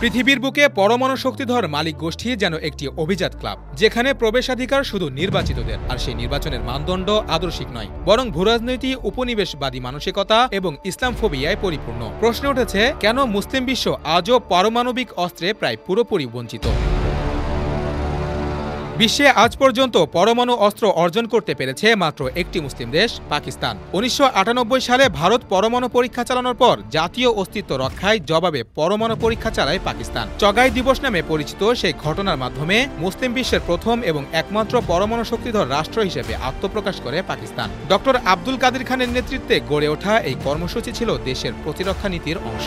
পৃথিবীর বুকে পরমাণু শক্তিধর মালিক গোষ্ঠী যেন একটি অভিজাত ক্লাব, যেখানে প্রবেশাধিকার শুধু নির্বাচিতদের, আর সেই নির্বাচনের মানদণ্ড আদর্শিক নয়, বরং ভূরাজনৈতিক উপনিবেশবাদী মানসিকতা এবং ইসলামফোবিয়ায় পরিপূর্ণ। প্রশ্ন উঠেছে, কেন মুসলিম বিশ্ব আজও পারমাণবিক অস্ত্রে প্রায় পুরোপুরি বঞ্চিত? বিশ্বে আজ পর্যন্ত পরমাণু অস্ত্র অর্জন করতে পেরেছে মাত্র একটি মুসলিম দেশ, পাকিস্তান। ১৯৯৮ সালে ভারত পরমাণু পরীক্ষা চালানোর পর জাতীয় অস্তিত্ব রক্ষায় জবাবে পরমাণু পরীক্ষা চালায় পাকিস্তান। চগাই দিবস নামে পরিচিত সেই ঘটনার মাধ্যমে মুসলিম বিশ্বের প্রথম এবং একমাত্র পরমাণু শক্তিধর রাষ্ট্র হিসেবে আত্মপ্রকাশ করে পাকিস্তান। ডক্টর আব্দুল কাদের খানের নেতৃত্বে গড়ে ওঠা এই কর্মসূচি ছিল দেশের প্রতিরক্ষা নীতির অংশ।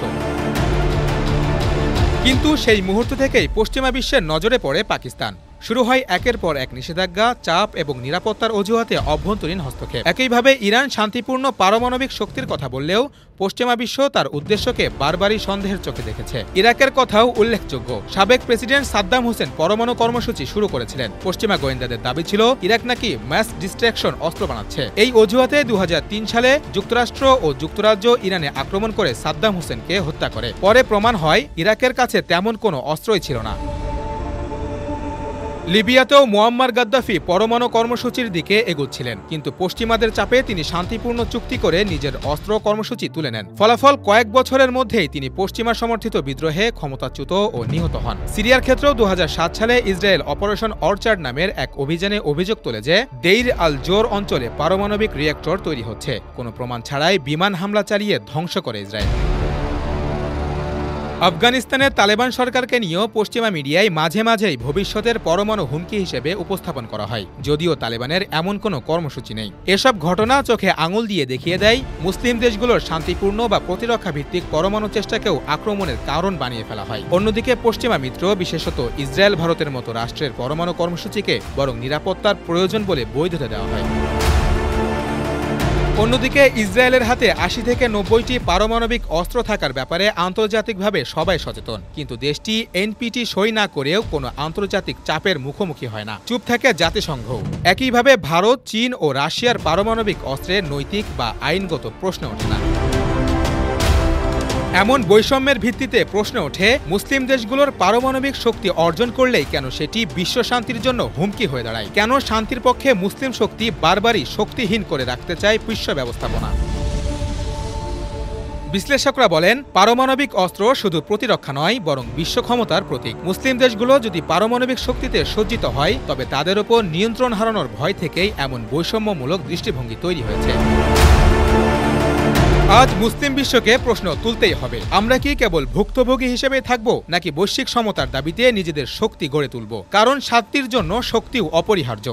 কিন্তু সেই মুহূর্ত থেকেই পশ্চিমা বিশ্বের নজরে পড়ে পাকিস্তান। শুরু হয় একের পর এক নিষেধাজ্ঞা, চাপ এবং নিরাপত্তার অজুহাতে অভ্যন্তরীণ হস্তক্ষেপ। একইভাবে ইরান শান্তিপূর্ণ পারমাণবিক শক্তির কথা বললেও পশ্চিমা বিশ্ব তার উদ্দেশ্যকে বারবারই সন্দেহের চোখে দেখেছে। ইরাকের কথাও উল্লেখযোগ্য। সাবেক প্রেসিডেন্ট সাদ্দাম হোসেন পরমাণু কর্মসূচি শুরু করেছিলেন। পশ্চিমা গোয়েন্দাদের দাবি ছিল ইরাক নাকি ম্যাস ডিস্ট্রাকশন অস্ত্র বানাচ্ছে। এই অজুহাতে ২০০৩ সালে যুক্তরাষ্ট্র ও যুক্তরাজ্য ইরানে আক্রমণ করে সাদ্দাম হোসেনকে হত্যা করে। পরে প্রমাণ হয় ইরাকের কাছে তেমন কোনো অস্ত্রই ছিল না। লিবিয়াতেও মুয়াম্মার গাদ্দাফি পরমাণু কর্মসূচির দিকে এগোচ্ছিলেন, কিন্তু পশ্চিমাদের চাপে তিনি শান্তিপূর্ণ চুক্তি করে নিজের অস্ত্র কর্মসূচি তুলে নেন। ফলাফল, কয়েক বছরের মধ্যেই তিনি পশ্চিমা সমর্থিত বিদ্রোহে ক্ষমতাচ্যুত ও নিহত হন। সিরিয়ার ক্ষেত্রেও ২০০৭ সালে ইসরায়েল অপারেশন অর্চার্ড নামের এক অভিযানে অভিযোগ তোলে যে দেইর আল জোর অঞ্চলে পারমাণবিক রিয়েক্টর তৈরি হচ্ছে। কোনো প্রমাণ ছাড়াই বিমান হামলা চালিয়ে ধ্বংস করে ইসরায়েল। আফগানিস্তানের তালেবান সরকারকে নিয়েও পশ্চিমা মিডিয়ায় মাঝে মাঝেই ভবিষ্যতের পরমাণু হুমকি হিসেবে উপস্থাপন করা হয়, যদিও তালেবানের এমন কোনো কর্মসূচি নেই। এসব ঘটনা চোখে আঙুল দিয়ে দেখিয়ে দেয় মুসলিম দেশগুলোর শান্তিপূর্ণ বা প্রতিরক্ষা ভিত্তিক পরমাণু চেষ্টাকেও আক্রমণের কারণ বানিয়ে ফেলা হয়। অন্যদিকে পশ্চিমা মিত্র, বিশেষত ইসরায়েল ভারতের মতো রাষ্ট্রের পরমাণু কর্মসূচিকে বরং নিরাপত্তার প্রয়োজন বলে বৈধতা দেওয়া হয়। অন্যদিকে ইসরায়েলের হাতে ৮০ থেকে ৯০টি পারমাণবিক অস্ত্র থাকার ব্যাপারে আন্তর্জাতিকভাবে সবাই সচেতন, কিন্তু দেশটি এনপিটি সই না করেও কোনো আন্তর্জাতিক চাপের মুখোমুখি হয় না। চুপ থাকে জাতিসংঘ। একইভাবে ভারত, চীন ও রাশিয়ার পারমাণবিক অস্ত্রের নৈতিক বা আইনগত প্রশ্ন ওঠে না। এমন বৈষম্যের ভিত্তিতে প্রশ্ন ওঠে, মুসলিম দেশগুলোর পারমাণবিক শক্তি অর্জন করলেই কেন সেটি বিশ্ব শান্তির জন্য হুমকি হয়ে দাঁড়ায়? কেন শান্তির পক্ষে মুসলিম শক্তি বারবারই শক্তিহীন করে রাখতে চায় বিশ্ব ব্যবস্থাপনা? বিশ্লেষকরা বলেন, পারমাণবিক অস্ত্র শুধু প্রতিরক্ষা নয়, বরং বিশ্ব ক্ষমতার প্রতীক। মুসলিম দেশগুলো যদি পারমাণবিক শক্তিতে সজ্জিত হয়, তবে তাদের ওপর নিয়ন্ত্রণ হারানোর ভয় থেকেই এমন বৈষম্যমূলক দৃষ্টিভঙ্গি তৈরি হয়েছে। আজ মুসলিম বিশ্বকে প্রশ্ন তুলতেই হবে, আমরা কি কেবল ভুক্তভোগী হিসেবে থাকব, নাকি বৈশ্বিক সমতার দাবিতে নিজেদের শক্তি গড়ে তুলব? কারণ শান্তির জন্য শক্তিও অপরিহার্য।